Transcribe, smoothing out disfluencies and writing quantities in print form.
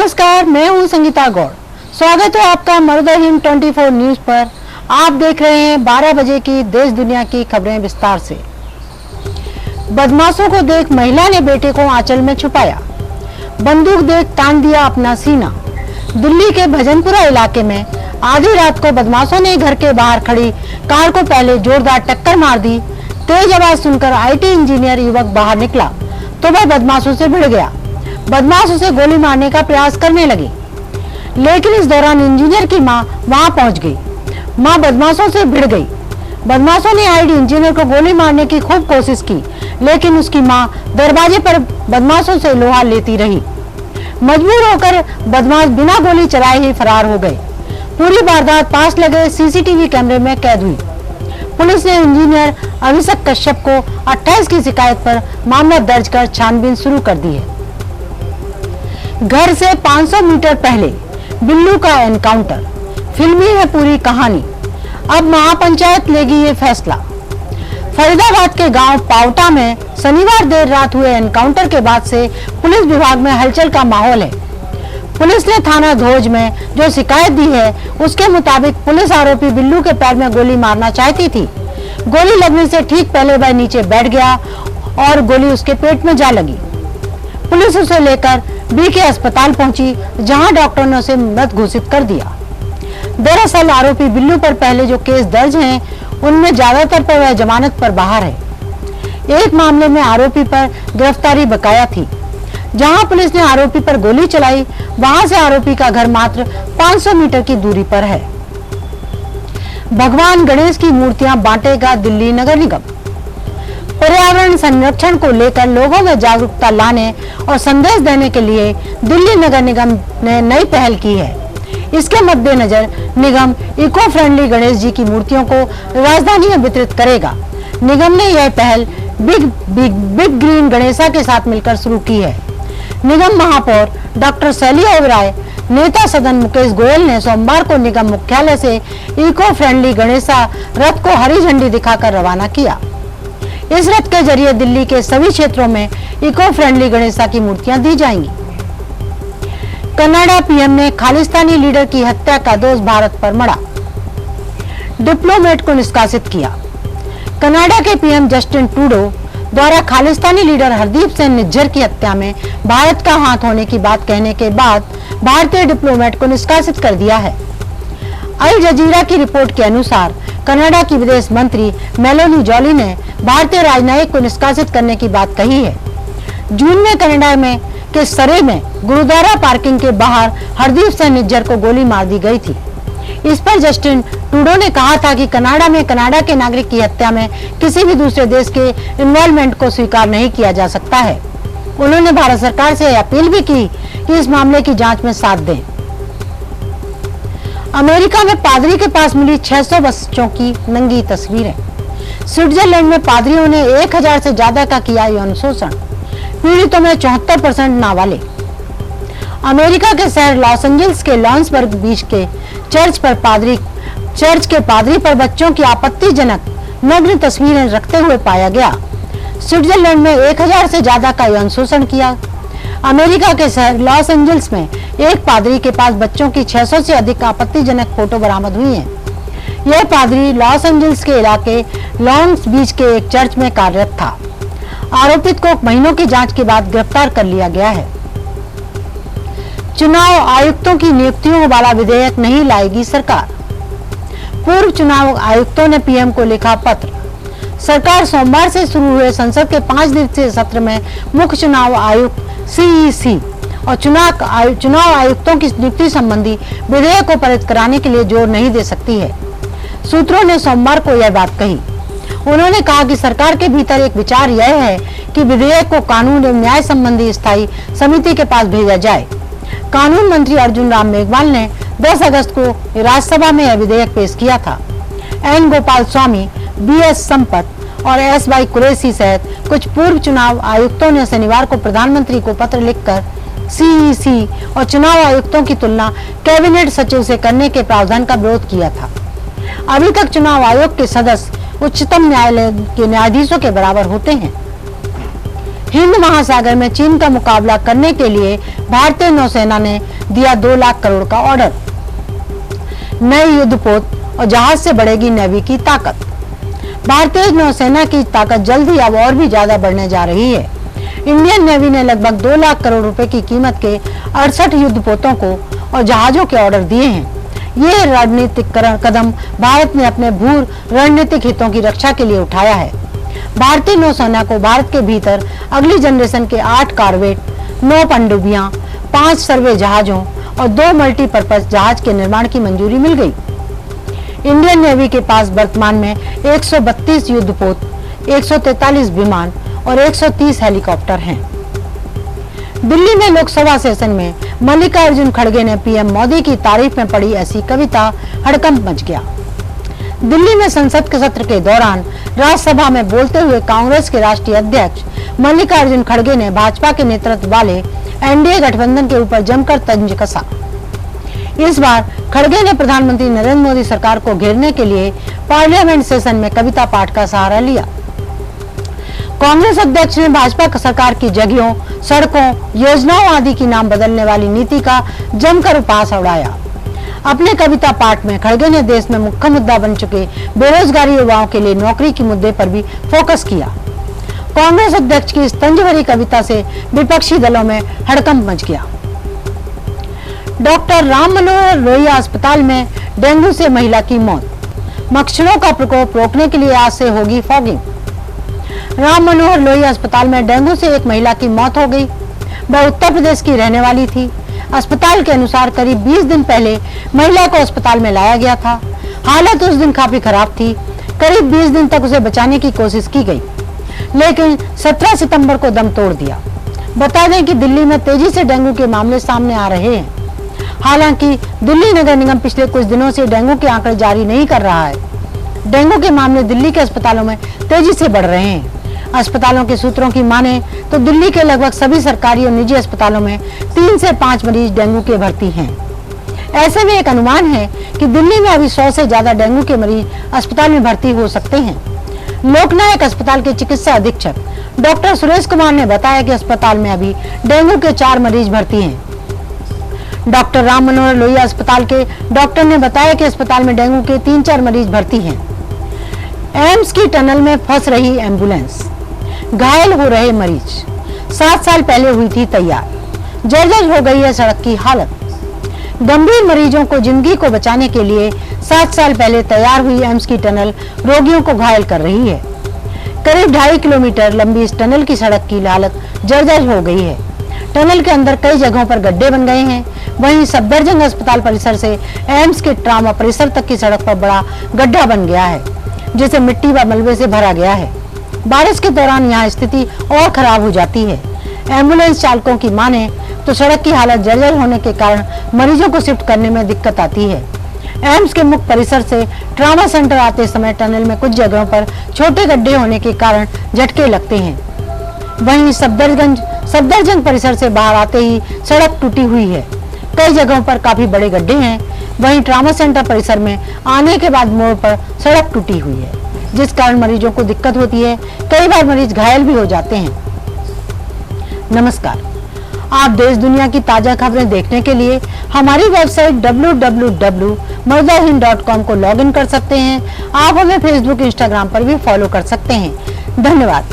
नमस्कार, मैं हूं संगीता गौड़। स्वागत है आपका मर्द हिंद 24 न्यूज पर। आप देख रहे हैं 12 बजे की देश दुनिया की खबरें विस्तार से। बदमाशों को देख महिला ने बेटे को आंचल में छुपाया, बंदूक देख तान दिया अपना सीना। दिल्ली के भजनपुरा इलाके में आधी रात को बदमाशों ने घर के बाहर खड़ी कार को पहले जोरदार टक्कर मार दी। तेज आवाज सुनकर आईटी इंजीनियर युवक बाहर निकला तो वह बदमाशों से भिड़ गया। बदमाश उसे गोली मारने का प्रयास करने लगे, लेकिन इस दौरान इंजीनियर की मां वहां पहुंच गई। मां बदमाशों से भिड़ गई। बदमाशों ने आईटी इंजीनियर को गोली मारने की खूब कोशिश की, लेकिन उसकी मां दरवाजे पर बदमाशों से लोहा लेती रही। मजबूर होकर बदमाश बिना गोली चलाए ही फरार हो गए। पूरी वारदात पास लगे सीसीटीवी कैमरे में कैद हुई। पुलिस ने इंजीनियर अभिषेक कश्यप को 28 की शिकायत पर मामला दर्ज कर छानबीन शुरू कर दी है। घर से 500 मीटर पहले बिल्लू का एनकाउंटर, फिल्मी है पूरी कहानी। अब महापंचायत लेगी ये फैसला। फरीदाबाद के गांव पावटा में शनिवार देर रात हुए एनकाउंटर के बाद से पुलिस विभाग में हलचल का माहौल है। पुलिस ने थाना धोज में जो शिकायत दी है, उसके मुताबिक पुलिस आरोपी बिल्लू के पैर में गोली मारना चाहती थी। गोली लगने से ठीक पहले वह नीचे बैठ गया और गोली उसके पेट में जा लगी। पुलिस उसे लेकर बीके अस्पताल पहुंची, जहां डॉक्टर ने उसे मृत घोषित कर दिया। दरअसल आरोपी बिल्लू पर पहले जो केस दर्ज हैं, उनमें ज्यादातर पर वह जमानत पर बाहर है। एक मामले में आरोपी पर गिरफ्तारी बकाया थी। जहां पुलिस ने आरोपी पर गोली चलाई, वहां से आरोपी का घर मात्र 500 मीटर की दूरी पर है। भगवान गणेश की मूर्तियां बांटेगा दिल्ली नगर निगम। पर्यावरण संरक्षण को लेकर लोगों में जागरूकता लाने और संदेश देने के लिए दिल्ली नगर निगम ने नई पहल की है। इसके मद्देनजर निगम इको फ्रेंडली गणेश जी की मूर्तियों को राजधानी में वितरित करेगा। निगम ने यह पहल बिग ग्रीन गणेशा के साथ मिलकर शुरू की है। निगम महापौर डॉक्टर शैली ओबराय, नेता सदन मुकेश गोयल ने सोमवार को निगम मुख्यालय से इको फ्रेंडली गणेशा रथ को हरी झंडी दिखाकर रवाना किया। इस रथ के जरिए दिल्ली के सभी क्षेत्रों में इको फ्रेंडली गणेशा की मूर्तियां दी जाएंगी। कनाडा पीएम ने खालिस्तानी लीडर की हत्या का दोष भारत पर मढ़ा, डिप्लोमेट को निष्कासित किया। कनाडा के पीएम जस्टिन ट्रूडो द्वारा खालिस्तानी लीडर हरदीप सिंह निज्जर की हत्या में भारत का हाथ होने की बात कहने के बाद भारतीय डिप्लोमेट को निष्कासित कर दिया है। अल जजीरा की रिपोर्ट के अनुसार कनाडा की विदेश मंत्री मेलोनी जॉली ने भारतीय राजनयिक को निष्कासित करने की बात कही है। जून में कनाडा में के सरे में गुरुद्वारा पार्किंग के बाहर हरदीप सिंह निज्जर को गोली मार दी गई थी। इस पर जस्टिन ट्रूडो ने कहा था कि कनाडा में कनाडा के नागरिक की हत्या में किसी भी दूसरे देश के इन्वॉल्वमेंट को स्वीकार नहीं किया जा सकता है। उन्होंने भारत सरकार से अपील भी की कि इस मामले की जांच में साथ दें। अमेरिका में पादरी के पास मिली 600 बच्चों की नंगी तस्वीरें। स्विट्जरलैंड में पादरियों ने 1000 से ज्यादा का किया यौन शोषण। पीड़ितों में 74% नाबालिग। अमेरिका के शहर लॉस एंजल्स के लॉन्सबर्ग बीच के चर्च के पादरी पर बच्चों की आपत्तिजनक नग्न तस्वीरें रखते हुए पाया गया। स्विट्जरलैंड में 1000 से ज्यादा का यौन शोषण किया। अमेरिका के शहर लॉस एंजल्स में एक पादरी के पास बच्चों की 600 से अधिक आपत्तिजनक फोटो बरामद हुई हैं। यह पादरी लॉस एंजल्स के इलाके लॉन्ग बीच के एक चर्च में कार्यरत था। आरोपित को महीनों की जांच के बाद गिरफ्तार कर लिया गया है। चुनाव आयुक्तों की नियुक्तियों वाला विधेयक नहीं लाएगी सरकार। पूर्व चुनाव आयुक्तों ने पीएम को लिखा पत्र। सरकार सोमवार से शुरू हुए संसद के 5 दिवसीय सत्र में मुख्य चुनाव आयुक्त सीईसी और चुनाव आयुक्तों की नियुक्ति संबंधी विधेयक को पारित कराने के लिए जोर नहीं दे सकती है। सूत्रों ने सोमवार को यह बात कही। उन्होंने कहा कि सरकार के भीतर एक विचार यह है कि विधेयक को कानून एवं न्याय संबंधी स्थायी समिति के पास भेजा जाए। कानून मंत्री अर्जुन राम मेघवाल ने 10 अगस्त को राज्यसभा में यह विधेयक पेश किया था। एन गोपाल स्वामी, बीएस संपत और एस वाई कुरैशी सहित कुछ पूर्व चुनाव आयुक्तों ने शनिवार को प्रधानमंत्री को पत्र लिखकर सीईसी और चुनाव आयुक्तों की तुलना कैबिनेट सचिव से करने के प्रावधान का विरोध किया था। अभी तक चुनाव आयोग के सदस्य उच्चतम न्यायालय के न्यायाधीशों के बराबर होते हैं। हिंद महासागर में चीन का मुकाबला करने के लिए भारतीय नौसेना ने दिया 2 लाख करोड़ का ऑर्डर। नए युद्धपोत और जहाज से बढ़ेगी नेवी की ताकत। भारतीय नौसेना की ताकत जल्द ही अब और भी ज्यादा बढ़ने जा रही है। इंडियन नेवी ने लगभग 2 लाख करोड़ रुपए की कीमत के 68 युद्धपोतों को और जहाजों के ऑर्डर दिए हैं। ये रणनीतिक कदम भारत ने अपने भू रणनीतिक हितों की रक्षा के लिए उठाया है। भारतीय नौसेना को भारत के भीतर अगली जनरेशन के 8 कारवेट, 9 पनडुब्बियां, 5 सर्वे जहाजों और 2 मल्टीपर्पज जहाज के निर्माण की मंजूरी मिल गई। इंडियन नेवी के पास वर्तमान में 132 युद्धपोत, 143 विमान और 130 हेलीकॉप्टर हैं। दिल्ली में लोकसभा सेशन में मल्लिकार्जुन खड़गे ने पीएम मोदी की तारीफ में पढ़ी ऐसी कविता, हड़कंप मच गया। दिल्ली में संसद के सत्र के दौरान राज्यसभा में बोलते हुए कांग्रेस के राष्ट्रीय अध्यक्ष मल्लिकार्जुन खड़गे ने भाजपा के नेतृत्व वाले एनडीए गठबंधन के ऊपर जमकर तंज कसा। इस बार खड़गे ने प्रधानमंत्री नरेंद्र मोदी सरकार को घेरने के लिए पार्लियामेंट सेशन में कविता पाठ का सहारा लिया। कांग्रेस अध्यक्ष ने भाजपा सरकार की जगहों, सड़कों, योजनाओं आदि की नाम बदलने वाली नीति का जमकर उपहास उड़ाया। अपने कविता पाठ में खड़गे ने देश में मुख्य मुद्दा बन चुके बेरोजगारी युवाओं के लिए नौकरी के मुद्दे पर भी फोकस किया। कांग्रेस अध्यक्ष की इस तंज भरी कविता से विपक्षी दलों में हड़कंप मच गया। डॉक्टर राम मनोहर लोहिया अस्पताल में डेंगू से महिला की मौत। मच्छरों का प्रकोप रोकने के लिए आज से होगी फॉगिंग। राम मनोहर लोहिया अस्पताल में डेंगू से एक महिला की मौत हो गई। वह उत्तर प्रदेश की रहने वाली थी। अस्पताल के अनुसार करीब 20 दिन पहले महिला को अस्पताल में लाया गया था। हालत उस दिन काफी खराब थी। करीब 20 दिन तक उसे बचाने की कोशिश की गई, लेकिन 17 सितंबर को दम तोड़ दिया। बता दें कि दिल्ली में तेजी से डेंगू के मामले सामने आ रहे हैं। हालांकि दिल्ली नगर निगम पिछले कुछ दिनों से डेंगू के आंकड़े जारी नहीं कर रहा है। डेंगू के मामले दिल्ली के अस्पतालों में तेजी से बढ़ रहे हैं। अस्पतालों के सूत्रों की माने तो दिल्ली के लगभग सभी सरकारी और निजी अस्पतालों में 3 से 5 मरीज डेंगू के भर्ती हैं। ऐसे में एक अनुमान है कि दिल्ली में अभी 100 से ज्यादा डेंगू के मरीज अस्पताल में भर्ती हो सकते हैं। लोकनायक अस्पताल के चिकित्सा अधीक्षक डॉक्टर सुरेश कुमार ने बताया कि अस्पताल में अभी डेंगू के 4 मरीज भर्ती हैं। डॉक्टर राम मनोहर लोहिया अस्पताल के डॉक्टर ने बताया कि अस्पताल में डेंगू के 3-4 मरीज भर्ती हैं। एम्स की टनल में फंस रही एम्बुलेंस, घायल हो रहे मरीज। 7 साल पहले हुई थी तैयार, जर्जर हो गई है सड़क की हालत। गंभीर मरीजों को जिंदगी को बचाने के लिए 7 साल पहले तैयार हुई एम्स की टनल रोगियों को घायल कर रही है। करीब 2.5 किलोमीटर लंबी इस टनल की सड़क की हालत जर्जर हो गई है। टनल के अंदर कई जगहों पर गड्ढे बन गए हैं। वहीं सफदरजंग अस्पताल परिसर से एम्स के ट्रामा परिसर तक की सड़क पर बड़ा गड्ढा बन गया है, जिसे मिट्टी व मलबे से भरा गया है। बारिश के दौरान यहाँ स्थिति और खराब हो जाती है। एम्बुलेंस चालकों की माने तो सड़क की हालत जर्जर होने के कारण मरीजों को शिफ्ट करने में दिक्कत आती है। एम्स के मुख्य परिसर से ट्रॉमा सेंटर आते समय टनल में कुछ जगहों पर छोटे गड्ढे होने के कारण झटके लगते हैं। वहीं सफदरजंग परिसर से बाहर आते ही सड़क टूटी हुई है। कई जगहों पर काफी बड़े गड्ढे हैं। वहीं ट्रॉमा सेंटर परिसर में आने के बाद मोड़ पर सड़क टूटी हुई है, जिस कारण मरीजों को दिक्कत होती है। कई बार मरीज घायल भी हो जाते हैं। नमस्कार, आप देश दुनिया की ताजा खबरें देखने के लिए हमारी वेबसाइट www.mardahind.com को लॉगिन कर सकते हैं। आप हमें फेसबुक, इंस्टाग्राम पर भी फॉलो कर सकते हैं। धन्यवाद।